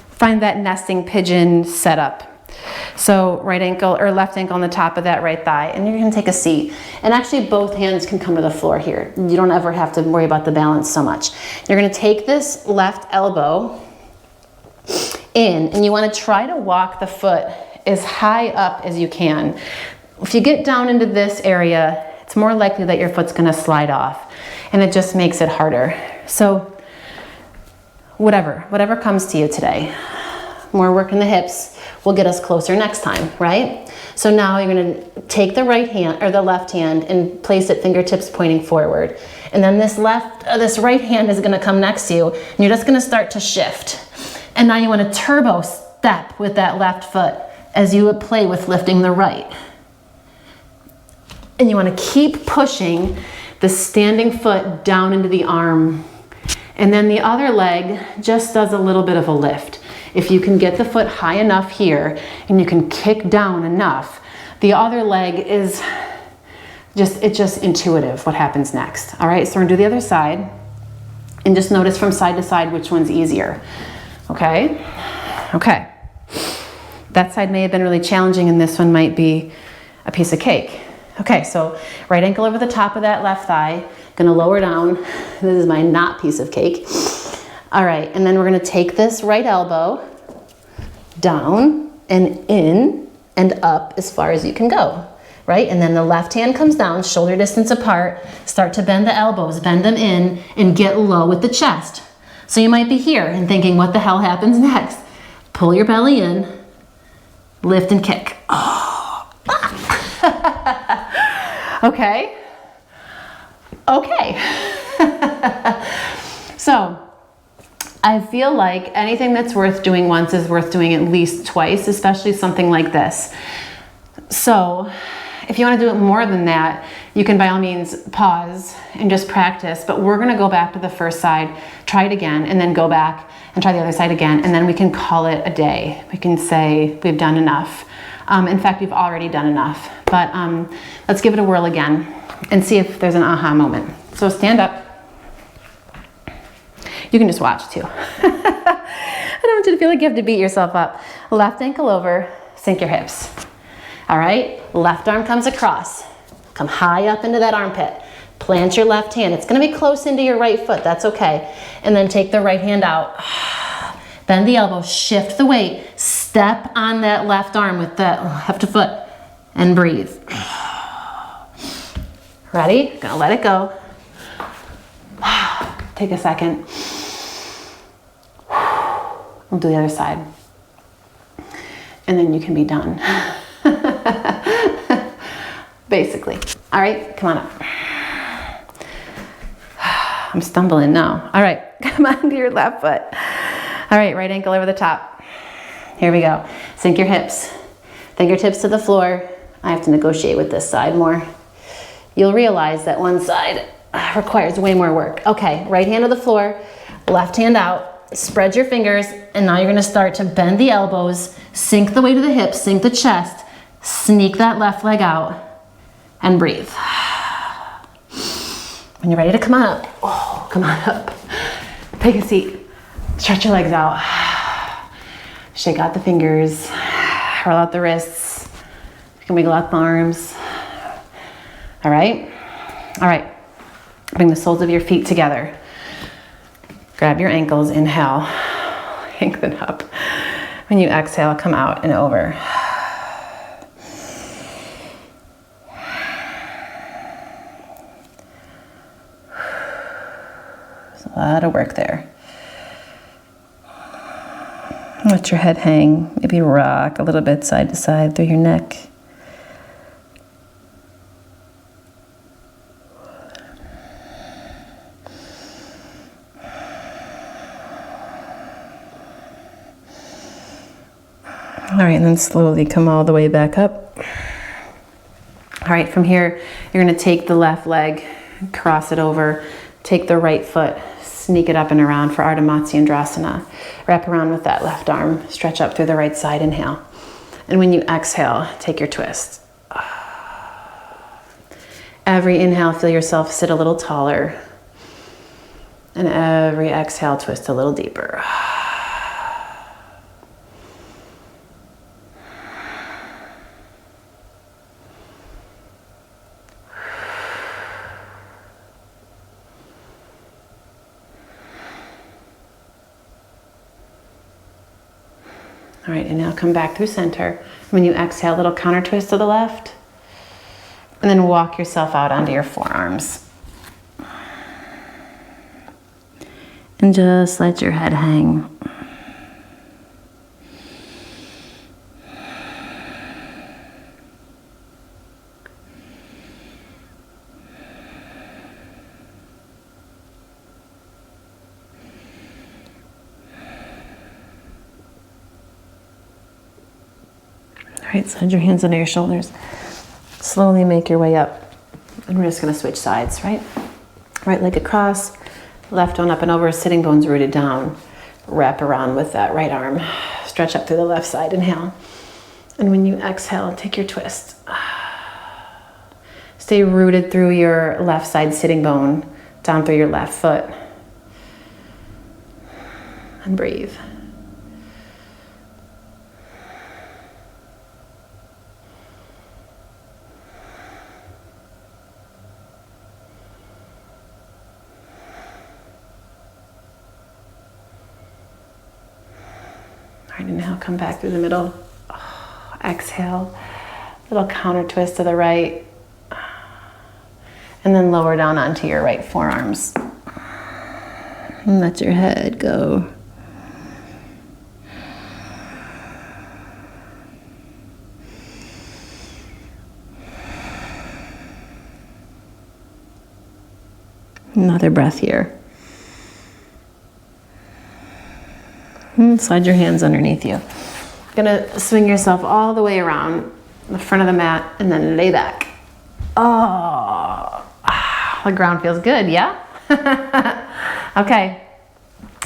find that nesting pigeon setup. So right ankle or left ankle on the top of that right thigh, and you're gonna take a seat. And actually both hands can come to the floor here. You don't ever have to worry about the balance so much. You're gonna take this left elbow in, and you wanna try to walk the foot as high up as you can. If you get down into this area, it's more likely that your foot's gonna slide off, and it just makes it harder. So whatever comes to you today. More work in the hips will get us closer next time, right? So now you're gonna take the right hand or the left hand and place it fingertips pointing forward. And then this right hand is gonna come next to you, and you're just gonna start to shift. And now you wanna turbo step with that left foot as you would play with lifting the right. And you wanna keep pushing the standing foot down into the arm. And then the other leg just does a little bit of a lift. If you can get the foot high enough here and you can kick down enough, the other leg is it's just intuitive what happens next. All right, so we're gonna do the other side and just notice from side to side which one's easier. Okay, okay. That side may have been really challenging and this one might be a piece of cake. Okay, so right ankle over the top of that left thigh, gonna lower down. This is my not piece of cake. All right, and then we're gonna take this right elbow down and in and up as far as you can go, right? And then the left hand comes down, shoulder distance apart, start to bend the elbows, bend them in, and get low with the chest. So you might be here and thinking, what the hell happens next? Pull your belly in, lift and kick. Oh. Okay. Okay. So I feel like anything that's worth doing once is worth doing at least twice, especially something like this. So if you want to do it more than that, you can by all means pause and just practice, but we're going to go back to the first side, try it again, and then go back and try the other side again, and then we can call it a day. We can say we've done enough. In fact, we've already done enough, but let's give it a whirl again and see if there's an aha moment. So stand up. You can just watch too. I don't want you to feel like you have to beat yourself up. Left ankle over, sink your hips. All right, left arm comes across. Come high up into that armpit. Plant your left hand. It's gonna be close into your right foot, that's okay. And then take the right hand out. Bend the elbow, shift the weight, step on that left arm with that left foot, and breathe. Ready? Gonna let it go. Take a second. We'll do the other side. And then you can be done. Basically. All right, come on up. I'm stumbling now. All right, come on to your left foot. All right, right ankle over the top. Here we go. Sink your hips. Fingertips to the floor. I have to negotiate with this side more. You'll realize that one side requires way more work. Okay, right hand to the floor, left hand out, spread your fingers, and now you're gonna start to bend the elbows, sink the weight of the hips, sink the chest, sneak that left leg out, and breathe. When you're ready to come on up, come on up. Take a seat. Stretch your legs out. Shake out the fingers. Roll out the wrists. You can wiggle out the arms. All right? All right. Bring the soles of your feet together. Grab your ankles. Inhale. Lengthen up. When you exhale, come out and over. There's a lot of work there. Let your head hang, maybe rock a little bit side to side through your neck. All right, and then slowly come all the way back up. All right, from here, you're gonna take the left leg, cross it over, take the right foot, sneak it up and around for Ardha Matsyendrasana. Wrap around with that left arm, stretch up through the right side, inhale. And when you exhale, take your twist. Every inhale, feel yourself sit a little taller. And every exhale, twist a little deeper. All right, and now come back through center. When you exhale, little counter twist to the left. And then walk yourself out onto your forearms. And just let your head hang. All right, slide your hands under your shoulders. Slowly make your way up. And we're just gonna switch sides, right? Right leg across, left one up and over, sitting bones rooted down. Wrap around with that right arm. Stretch up through the left side, inhale. And when you exhale, take your twist. Stay rooted through your left side sitting bone, down through your left foot. And breathe. All right, and now come back through the middle. Exhale, little counter twist to the right. And then lower down onto your right forearms. And let your head go. Another breath here. And slide your hands underneath you. Gonna swing yourself all the way around the front of the mat and then lay back. Oh, the ground feels good, yeah? Okay,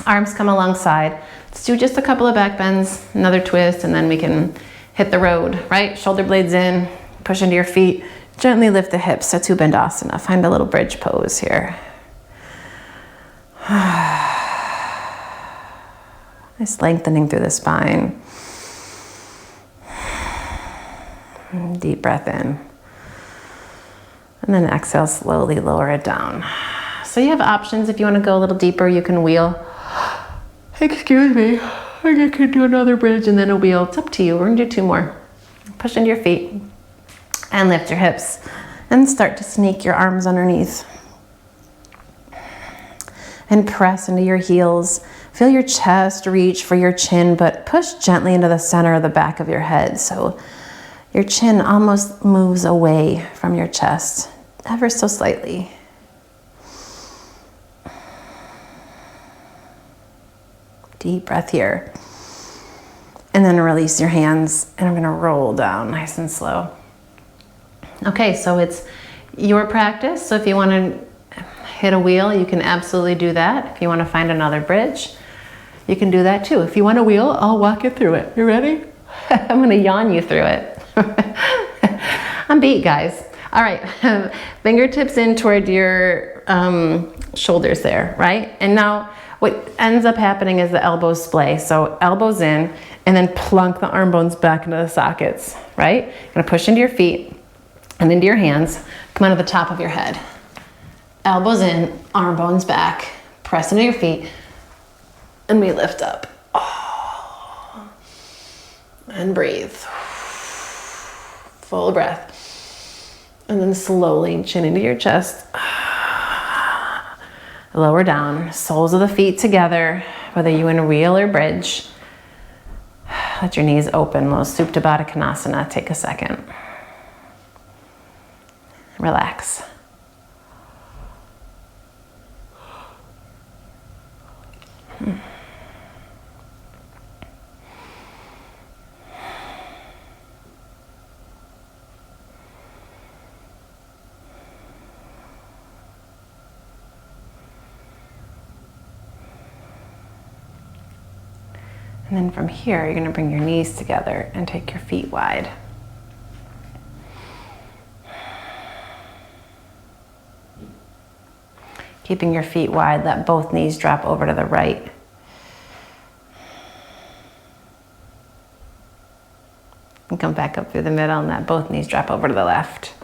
arms come alongside. Let's do just a couple of back bends, another twist, and then we can hit the road, right? Shoulder blades in, push into your feet. Gently lift the hips, Setu Bandhasana. Find a little bridge pose here. Nice lengthening through the spine. Deep breath in. And then exhale, slowly lower it down. So you have options. If you want to go a little deeper, you can wheel. Excuse me. Or you could do another bridge and then a wheel. It's up to you. We're going to do two more. Push into your feet and lift your hips. And start to sneak your arms underneath. And press into your heels. Feel your chest reach for your chin, but push gently into the center of the back of your head. So your chin almost moves away from your chest, ever so slightly. Deep breath here. And then release your hands, and I'm gonna roll down nice and slow. Okay, so it's your practice. So if you wanna hit a wheel, you can absolutely do that. If you wanna find another bridge, you can do that too. If you want a wheel, I'll walk you through it. You ready? I'm gonna yawn you through it. I'm beat, guys. All right, fingertips in toward your shoulders there, right? And now what ends up happening is the elbows splay. So elbows in, and then plunk the arm bones back into the sockets, right? You're gonna push into your feet and into your hands. Come onto the top of your head. Elbows in, arm bones back. Press into your feet. And we lift up. Oh. And breathe. Full breath. And then slowly chin into your chest. Lower down, soles of the feet together, whether you in a wheel or bridge. Let your knees open, little Supta Baddha Konasana. Take a second. Relax. And then from here, you're gonna bring your knees together and take your feet wide. Keeping your feet wide, let both knees drop over to the right. And come back up through the middle and let both knees drop over to the left.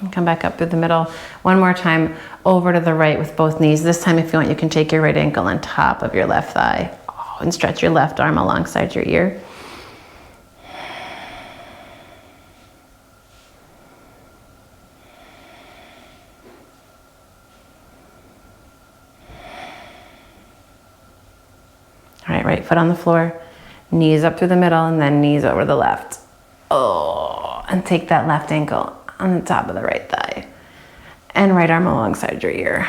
And come back up through the middle. One more time, over to the right with both knees. This time, if you want, you can take your right ankle on top of your left thigh. And stretch your left arm alongside your ear. All right, right foot on the floor, knees up through the middle, and then knees over the left. Oh, and take that left ankle on the top of the right thigh. And right arm alongside your ear.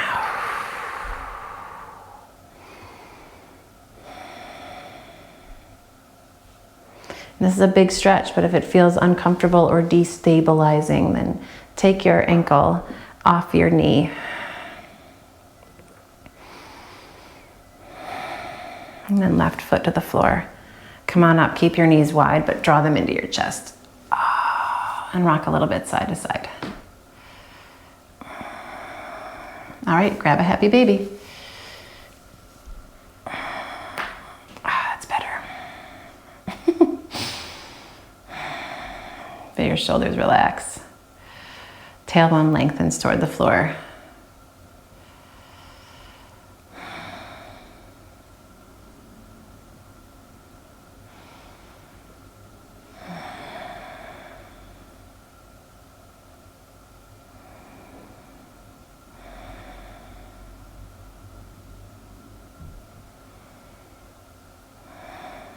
This is a big stretch, but if it feels uncomfortable or destabilizing, then take your ankle off your knee. And then left foot to the floor. Come on up, keep your knees wide, but draw them into your chest. And rock a little bit side to side. All right, grab a happy baby. That's better. Feel your shoulders relax. Tailbone lengthens toward the floor.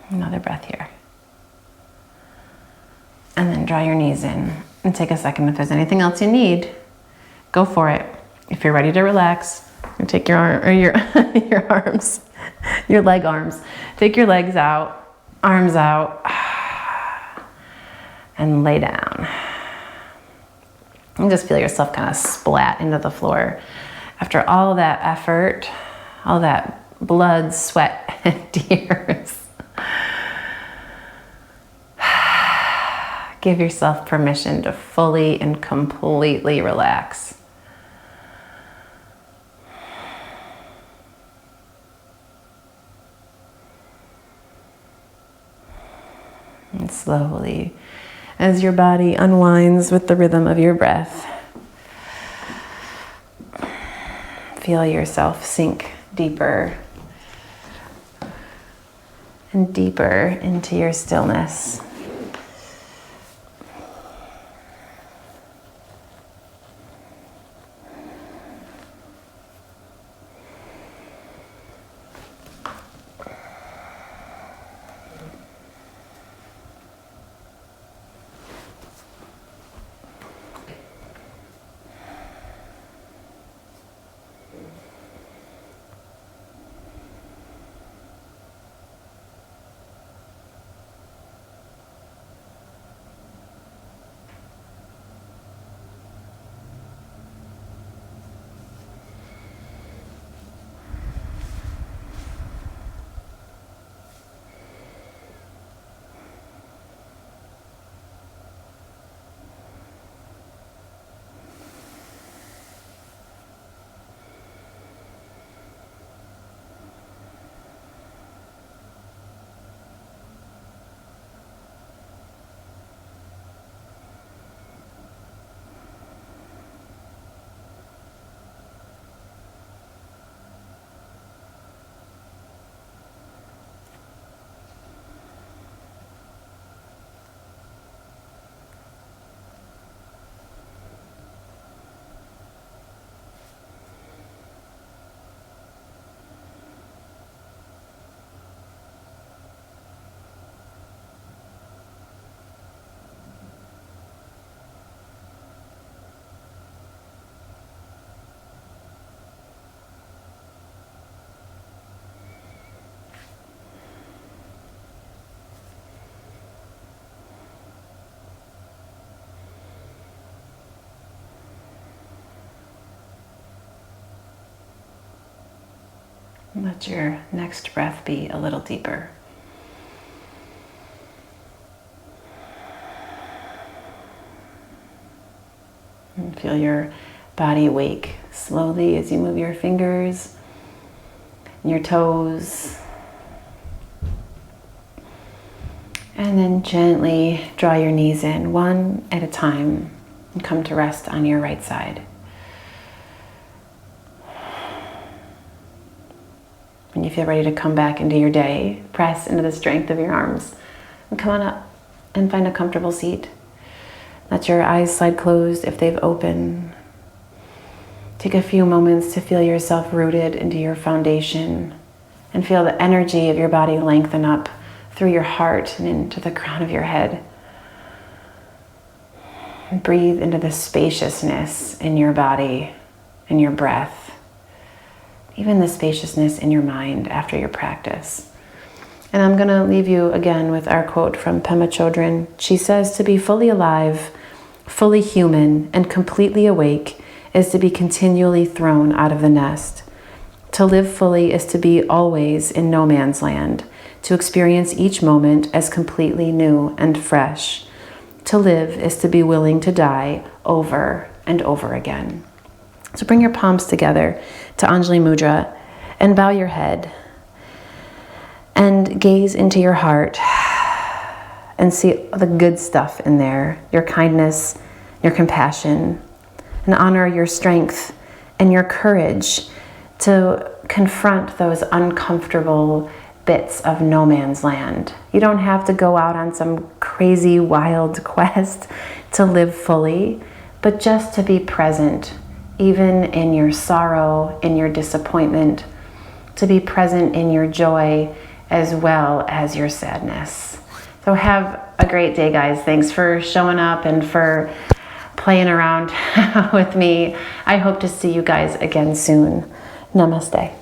Another breath here. And then draw your knees in and take a second. If there's anything else you need, go for it. If you're ready to relax, and take your arm or your arms, your leg arms. Take your legs out, arms out, and lay down. And just feel yourself kind of splat into the floor. After all of that effort, all that blood, sweat, and tears, give yourself permission to fully and completely relax. And slowly, as your body unwinds with the rhythm of your breath, feel yourself sink deeper and deeper into your stillness. Let your next breath be a little deeper. And feel your body wake slowly as you move your fingers and your toes. And then gently draw your knees in one at a time and come to rest on your right side. When you feel ready to come back into your day, press into the strength of your arms and come on up and find a comfortable seat. Let your eyes slide closed if they've opened. Take a few moments to feel yourself rooted into your foundation and feel the energy of your body lengthen up through your heart and into the crown of your head. And breathe into the spaciousness in your body and your breath, even the spaciousness in your mind after your practice. And I'm going to leave you again with our quote from Pema Chodron. She says, "To be fully alive, fully human, and completely awake is to be continually thrown out of the nest. To live fully is to be always in no man's land, to experience each moment as completely new and fresh. To live is to be willing to die over and over again." So bring your palms together to Anjali Mudra and bow your head and gaze into your heart and see the good stuff in there, your kindness, your compassion, and honor your strength and your courage to confront those uncomfortable bits of no man's land. You don't have to go out on some crazy wild quest to live fully, but just to be present, even in your sorrow, in your disappointment, to be present in your joy as well as your sadness. So have a great day, guys. Thanks for showing up and for playing around with me. I hope to see you guys again soon. Namaste.